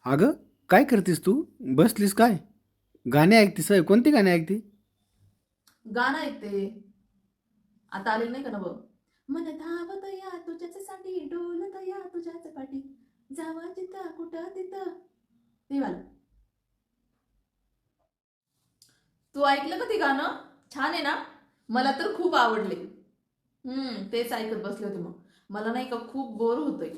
अगं, काय करतेस तू? बसलीस काय? गाणे ऐकतेस होय? कोणती गाणी ऐकते? गाणं ऐकते. आता आलेलं नाही का नवं? मन धावत या तुझ्याच साठी डोलत या तुझ्याच पाठी जावा जिथं कुठं तिथं ते वालं. तू ऐकलं का ते गाणं? छान आहे ना? मला तर खूप आवडले. तेच ऐकत बसले होते मग. मला नाही का खूप बोर होतंय.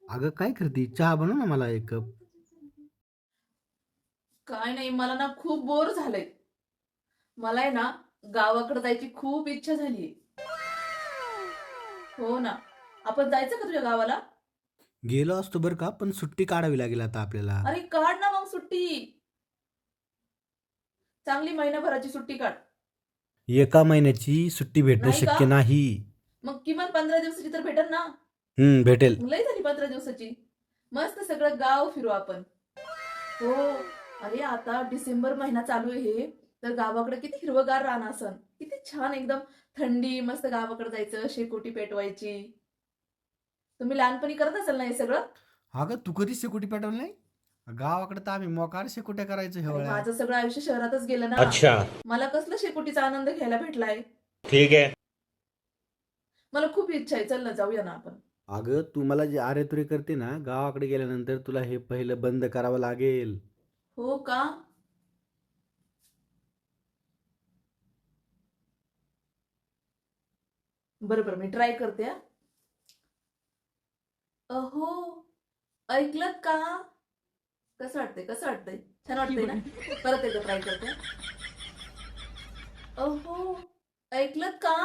अगं, काय करते? चहा बनव ना मला एक कप. काय नाही, मला ना खूप बोर झालंय. मला आहे ना गावाकडे जायची खूप इच्छा झालीये. हो ना. आपण जायचं का तुझ्या गावाला? गेलो असतो बरं का, पण सुट्टी काढावी लागेल आता आपल्याला. अरे काढ ना मग सुट्टी. चांगली महिनाभराची सुट्टी काढ. एका महिन्याची सुट्टी भेटणं नाही का? शक्य नाही. मग किमान 15 दिवसाची तर भेटेल ना. भेटेल. लय झाली 15 दिवसाची. मस्त सगळं गाव फिरू आपण. हो. अरे आता डिसेंबर महिना चालू आहे, तर गावाकडे किती हिरवगार रान असन. किती छान एकदम थंडी, मस्त गावाकडे जायचं, शेकोटी पेटवायची. तुम्ही लहानपणी करत असाल ना हे सगळं? अगं, तू कधीच शेकोटी पेटवली नाही? गावाकडे तर आम्ही मोकार शेकोट्या करायचो अरे हिवाळ्यात. माझं सगळं आयुष्य शहरातच गेलं ना. अच्छा. मला कसलं शेकोटीचा आनंद घ्यायला भेटलाय. ठीक है. मला खूप इच्छा आहे. चल ना जाऊया ना आपण. अगं, तू मला जे आरेतुरे करते ना, गावाकडे गेल्यानंतर तुला हे पहिलं बंद करावं लागेल. हो का? बरं बरं, मी ट्राय करते हा. अहो, ऐकलत का? कसं वाटतंय? कसं वाटतंय? छान वाटतंय ना? परत एकदा ट्राय करते. अहो, ऐकलत का?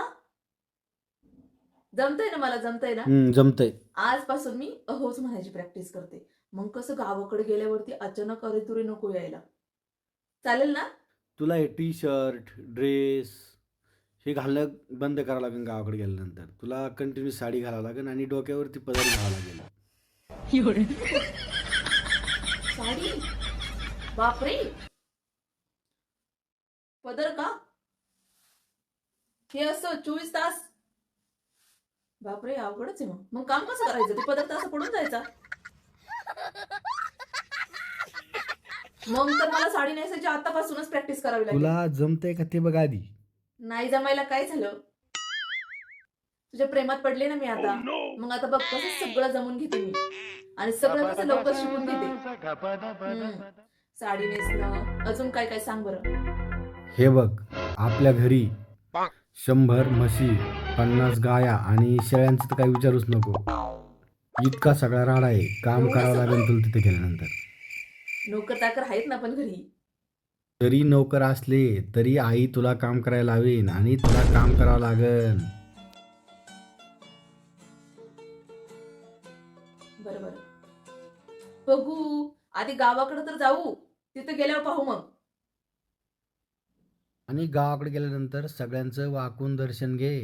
जमतंय ना, मला जमतंय ना? जमतंय. आजपासून मी अहोच म्हणायची प्रॅक्टिस करते. मग कसं गावाकडे गेल्यावरती अचानक अरे-तुरे नको यायला. चालेल ना? तुला हे टी शर्ट, ड्रेस हे घालणं बंद करावं लागेल गावाकडे गेल्यानंतर. तुला कंटिन्यू साडी घालावं लागेल आणि डोक्यावरती पदर घ्यावा लागेल. साडी? बापरे! पदर का? हे असं 24 तास? बापरे! अवघडच आहे मग. मग काम कसं करायचं? ते पदर तर असं पडून जायचा. मग तर मला साडी नेसायची आतापासूनच प्रॅक्टिस करावी लागेल. तुला जमतंय का ते बघ आधी. नाही जमायला काय झालं? तुझ्या प्रेमात पडले ना मी आता. मग आता बघ कसं सगळं जमून घेते मी. आणि सगळं कसं लवकर शिकून घेते. साडी नेसणं, अजून काय काय सांग बरं. हे बघ, आपल्या घरी 100 म्हशी, 50 गाया आणि शेळ्यांचं तर काही विचारूच नको. इतका सगळा राडा आहे. काम एवढं करावं लागेल सगळं? तुला तिथे गेल्यानंतर. नोकर चाकर आहेत ना पण घरी. जरी नोकर असले तरी आई तुला काम करायला लावेन आणि तुला काम करावं लागेल. बरं बरं. बघू. आधी गावाकडे तर जाऊ. तिथे गेल्यावर पाहू मग. आणि गावाकडे गेल्यानंतर सगळ्यांचं वाकून दर्शन घे.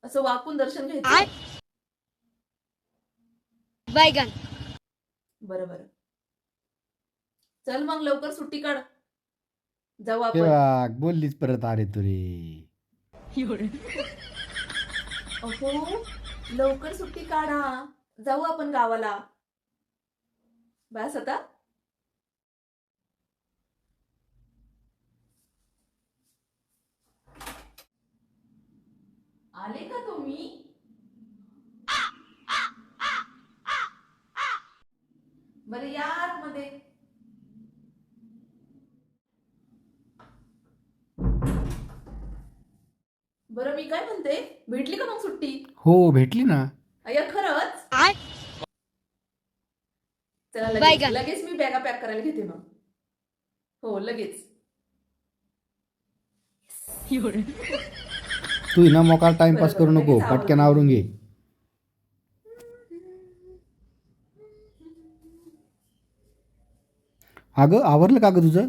असं वाकून दर्शन घ्यायचं. बैगन. बरं बरं. चल मग लवकर सुट्टी काढ. जाऊ हे आपण. बघ, बोललीच परत अरे तुरे. अहो, लवकर सुट्टी काढा. जाऊ आपण गावाला. बस आता. आले का तुम्ही? बरं या आतमध्ये. बरं मी काय म्हणते, भेटली का मग सुट्टी? हो, भेटली ना. अय्या खरंच? चला लगेच बैगन. लगेच मी बॅगा पॅक करायला घेते मग. हो लगेच. तू ना मोकार टाइमपास बरं करू बरं नको. लगेच पटकन आवरते. आवरून घे. अगं, आवरलं का गं तुझं?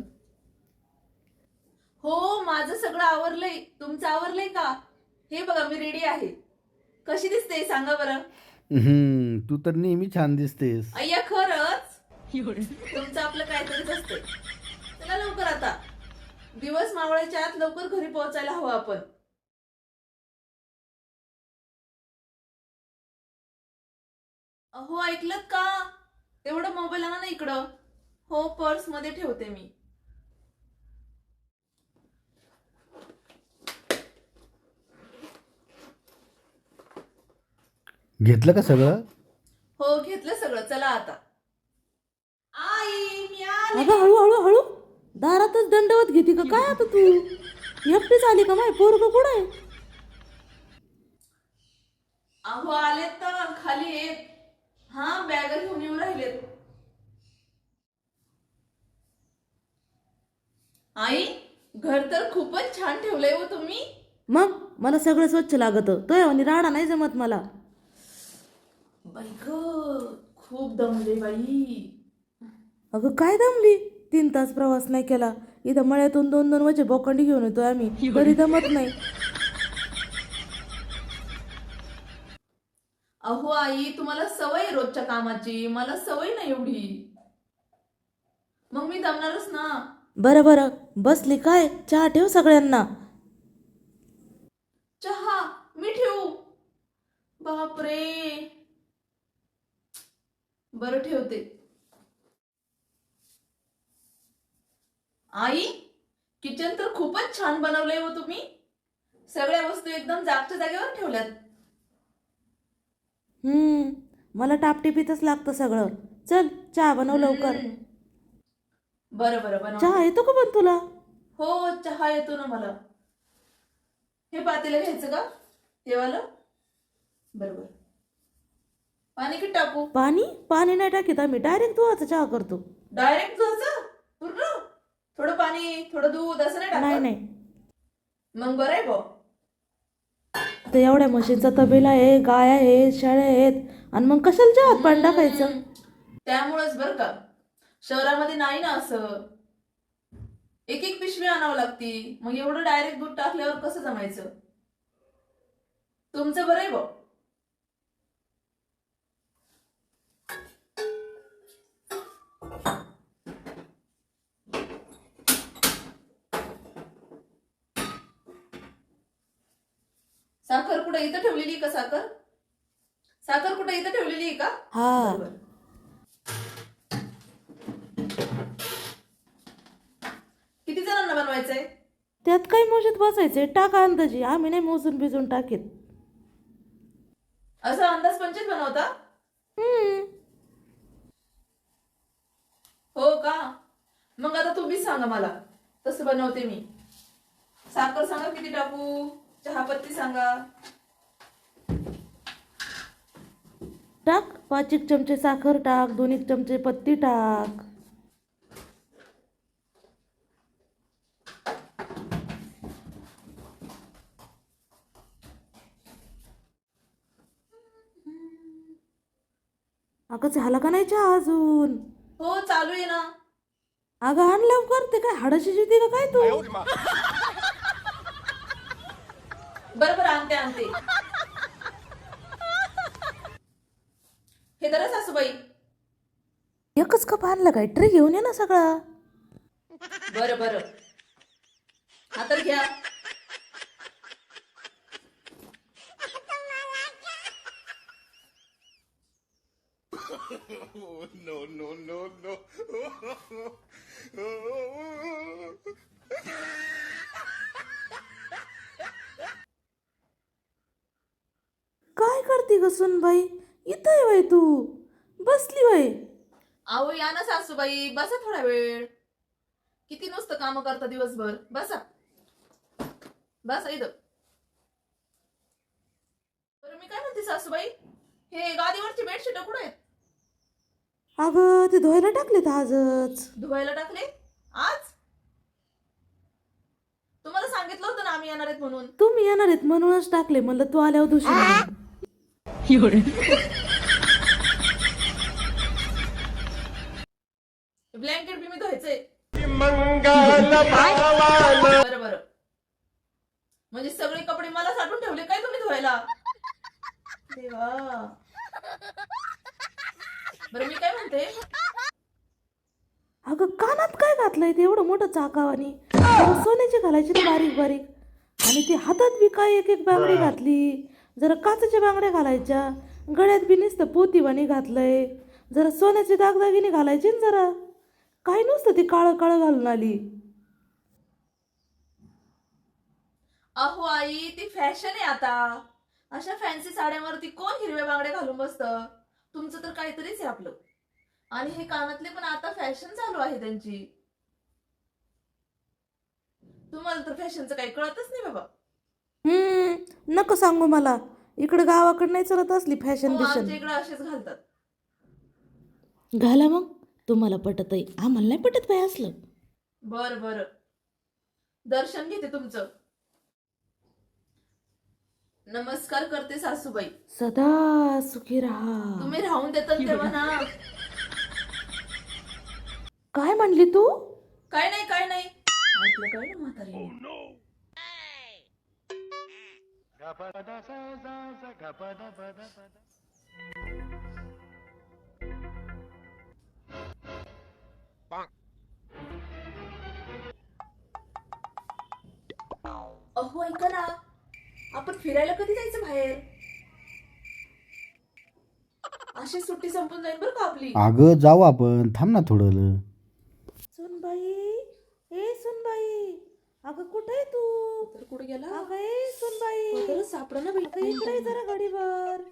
हो माझं सगळं आवरलंय. तुमचं आवरलंय का? हे बघा मी रेडी आहे. कशी दिसते सांगा बरं. तू तर नेहमी छान दिसतेस. अय्या खरंच? तुमचं आपलं काहीतरीच असतंय. चला लवकर आता. दिवस मावळायच्या आत लवकर घरी पोहोचायला हवं आपण. अहो ऐकलत का? तेवढं मोबाईल आणा ना इकडं. हो, पर्स मध्ये ठेवते मी. घेतलं का सगळं? हो, घेतलं सगळं. चला आता. आई मी आले. अगं हळू हळू हळू दारातच दंडवत घेते का काय आता तू? एकटीच आली का माय पोरग कुठं आहे? अहो आलेत तर खाली येत. हा, बॅग घेऊन येऊन राहिलेत. आई, घर तर खूपच छान ठेवलंय हो तुम्ही. मग मला सगळं स्वच्छ लागत तो आणि राडा नाही जमत मला. बाई ग, खूप दमले बाई. अगं काय दमली? 3 तास प्रवास नाही केला. इथं मळ्यातून 2-2 वचे बोकंडी घेऊन येतो आम्ही, तरी दमत नाही. अहो आई, तुम्हाला सवय आहे रोजच्या कामाची, मला सवय नाही एवढी. मग मी दमणारच ना. बरं बरं, बसली काय? चहा ठेव सगळ्यांना. चहा मी ठेवू? बापरे. बरं ठेवते. आई, किचन तर खूपच छान बनवलंय हो तुम्ही. सगळ्या वस्तू एकदम जागच्या जागेवर ठेवल्यात. मला टापटिपीतच लागतं सगळं. चल चहा बनव लवकर. बरं बरं बनव. चहा येतो का पण तुला? हो, चहा येतो ना मला. हे पातेलं घ्यायचं का? हे वालं? बरोबर. पाणी किती टाकू? पाणी पाणी नाही टाकीत आम्ही, डायरेक्ट दुधाचा चहा करतो. डायरेक्ट दुधाचं पूर्ण? थोडं पाणी थोडं दूध असं नाही नाही टाकत? नाही, मग बरं आहे भाऊ. आता एवढ्या म्हशींचा तबेला आहे, गाय आहेत, शेळ्या आहेत, आणि मग कशाला चहात पाणी टाकायचं? त्यामुळेच बरं का, शहरामध्ये नाही ना असं. एक एक पिशवी आणावं लागती. मग एवढं डायरेक्ट दूध टाकल्यावर कसं जमायचं? तुमचं बरं आहे भाऊ. साखर कुठे इथं ठेवलेली आहे का? साखर साखर कुठे इथं ठेवलेली आहे का? हा, बरोबर. किती जणांना बनवायचंय? त्यात काय मोजत बसायचे? टाका अंदाजी, आम्ही नाही मोजून बिजून टाकीत. असं अंदाज पंचित बनवता? हो का? मग आता तुम्हीच सांगा मला, तसं बनवते मी. साखर सांगा किती टाकू, चहापत्ती सांगा. टाक 5 चमचे साखर टाक, 2 चमचे पत्ती टाक. अगं झाला का नाही चहा अजून? हो, चालू आहे ना. अगं आण लवकर, ते काय हाडाची जिती का काय तू? बरं बरं, आणते आणते. हे तर सासूबाई. एकच कप आणलं काय? ट्रे घेऊन ये ना सगळा. बरं बरं, हा तर घ्या. काय करते ग सुनबाई? इथं आहे बाई तू, बसली बाई. अहो या ना सासूबाई, बसा थोडा वेळ. किती नुसतं काम करता दिवसभर. बसा बसा इथं. बरं मी काय म्हणते सासूबाई, हे गादीवरची बेडशीट कुठे आहेत? अगं ते धुवायला टाकलेत आजच. धुवायला टाकले आज? तुम्हाला सांगितलं होतं ना आम्ही येणार आहेत म्हणून. तुम्ही येणार आहेत म्हणूनच टाकले, म्हणलं तू आल्यावर धुशील. ब्लँकेट बी मी धुवायचंय. बरं बरं, म्हणजे सगळे कपडे मला साठवून ठेवले काय तुम्ही धुवायला? देवा. बरं मी काय म्हणते, अगं कानात काय घातलंय ते एवढं मोठं चाकावानी? जरा सोन्याची घालायची ना बारीक बारीक, आणि ते हातात बी काय एक एक बांगडी घातली. जरा काचेच्या बांगड्या घालायच्या, गळ्यात बी नुसतं पोतीवाणी घातलंय. जरा सोन्याचे दागदागिने घालायचे ना जरा. काय नुसतं ती काळं काळं घालून आली. अहो आई, ती फॅशन आहे आता. अशा फॅन्सी साड्यांवरती कोण हिरव्या बांगड्या घालून बसतं? तुमचं तर काहीतरीच आहे आपलं. आणि हे कानातले पण आता फॅशन चालू आहे त्यांची. तुम्हाला तर फॅशनचं काही कळतच नाही बाबा. नको सांगू मला. इकडे गावाकडे नाही चलत असली फॅशन हो, बिशन. आमच्या इकडे असेच घालतात. घाला मग. तुम्हाला पटत आहे, आम्हाला नाही पटत बाई असलं. बर बर, दर्शन घेते तुमचं. नमस्कार करते सासूबाई. सदा सुखी राहा. तुम्ही राहून देतात तेव्हा ना. काय म्हणली तू? काय नाही काय नाही, ऐकलं काय ना म्हातारी. अहो ऐका ना, आपण फिरायला कधी जायचं बाहेर? अशी सुट्टी संपून जाईल बरं का आपली. अगं जाऊ आपण, थांब ना थोडं. सुनबाई, ए सुनबाई, अगं कुठे आहे तू? तर कुठे गेला? अगं ए सुनबाई, सापडा ना बाई. अगं इकडे ये जरा गाडीवर.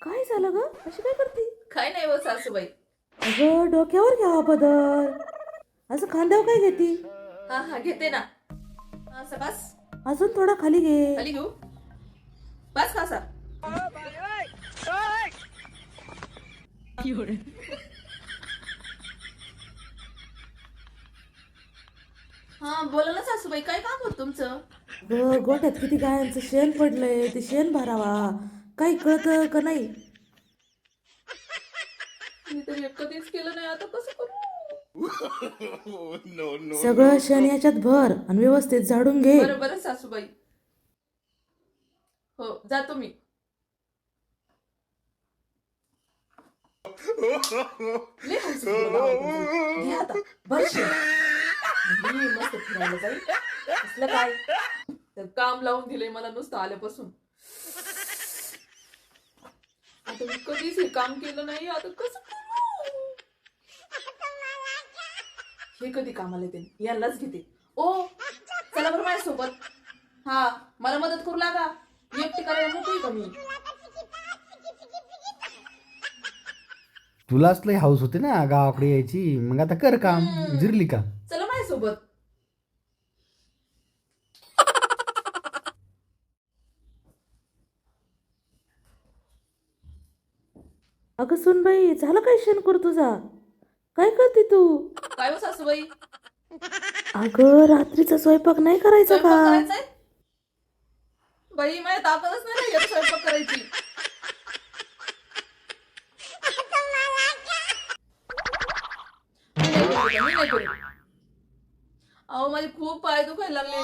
काय झालं ग? अशी काय करते? काय नाही हो सासूबाई. अगं डोक्यावर घ्यावा पदर. असं खांद्यावर काय घेती? हा हा घेते ना. असं बस. अजून थोडा खाली घे. खाली घेऊ. बस का असा. हा बोला ना सासूबाई, काय काम होत तुमचं? गोठ्यात किती गायांचं शेण पडलंय, ते शेण भरावा. काही कळतं का नाही? मी तर हे कधीच केलं नाही, आता कसं करू? सगळं शेण याच्यात भर आणि व्यवस्थित झाडून घे. बरं बरं सासूबाई. हो जातो मी. लय हौस आहे तुला गावाकडचं. घे आता बरं शेण. मी मस्त फिरायला जाईल. असलं काय तर काम लावून दिलंय मला नुसतं आल्यापासून. आता मी कधीच हे काम केलं नाही, आता कसं करू? हे कधी कामाला येते, यालाच घेते. ओ चला बरं माझ्यासोबत. हा मला मदत करू लागा. एकटी करायला मोकळी का मी? तुलाच लय हाऊस होते ना गावाकडे यायची, मग आता कर काम. जिरली का? चला माझ्यासोबत. अगं सुनबाई, झालं काय शेणखोर तुझा? काय करते तू? काय हो सासूबाई, अगं रात्रीचा स्वयंपाक नाही करायचा स्वयंपाक का? करायचाय? बाई माझ्या ताकदच नाही राहिली आता स्वयंपाक करायची. मी नाही करू. अहो माझे खूप पाय दुखायला लागले.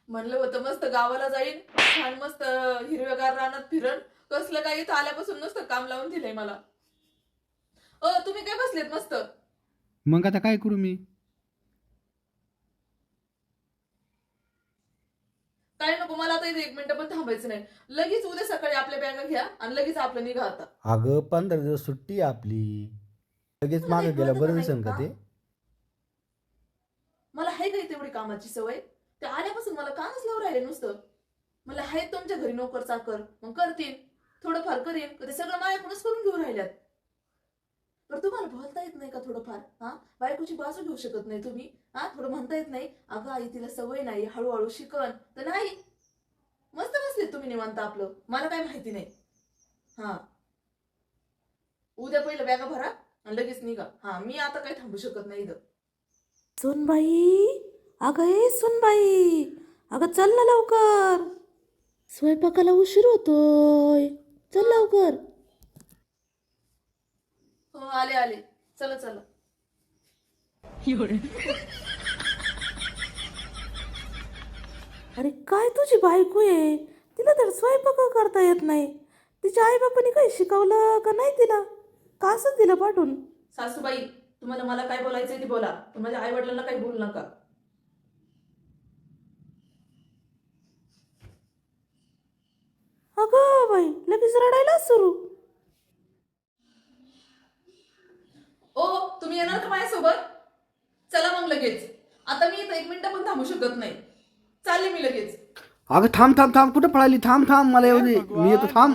म्हणलं होतं मस्त गावाला जाईन, छान मस्त हिरव्यागार रानात फिरण. कसलं काय इथं आल्यापासून नुसतं काम लावून दिलंय मला. तुम्ही काय बसलेत मस्त? मग आता काय करू मी? काय नको मला आता इथे 1 मिनिट पण थांबायचं नाही. लगेच उद्या सकाळी आपल्या बॅगा घ्या आणि लगेच आपलं निघा आता. अगं 15 दिवस सुट्टी आहे आपली, लगेच मागे गेलं बरं दिसेल का ते? मला आहे काही तेवढी कामाची सवय. ते आल्यापासून मला कामच लावून राहिले नुसतं. मला आहेत तुमच्या घरी नोकर चाकर, मग करतील थोडंफार करीन. ते सगळं माझ्याकडूनच करून घेऊन राहिल्यात. तर तुम्हाला बोलता येत नाही का थोडंफार? हा बायकोची बाजू घेऊ शकत नाही तुम्ही? हा थोडं म्हणता येत नाही? अगं आई तिला सवय नाही, हळूहळू शिकन. तर नाही, मस्त बसलेत तुम्ही निवांत आपलं. मला काय माहिती नाही. हा उद्या पहिलं बॅगा भरा आणि लगेच निघा. हा मी आता काही थांबू शकत नाही इथं. सुनबाई, अगं ए सुनबाई, अगं चल ना लवकर. स्वयंपाकाला उशीर होतोय, चल लवकर. हो आले आले, चला चला. अरे काय तुझी बायको आहे, तिला तर स्वयंपाक करता येत नाही. तिच्या आई बापाने काही शिकवलं का नाही तिला? का असं तिला पाठवून? सासूबाई तुम्हाला मला काय बोलायचंय ते बोला, पण माझ्या आई वडिलांना काही बोलू नका. अगं बाई, लगेच रडायला सुरू. ओ, तुम्ही येणार का माझ्यासोबत? चला मग लगेच. आता मी इथं 1 मिनिट पण थांबू शकत नाही. चालले मी लगेच. अगं थांब थांब थांब, कुठं पळाली? थांब थांब, मला येऊ दे, मी येतो, थांब.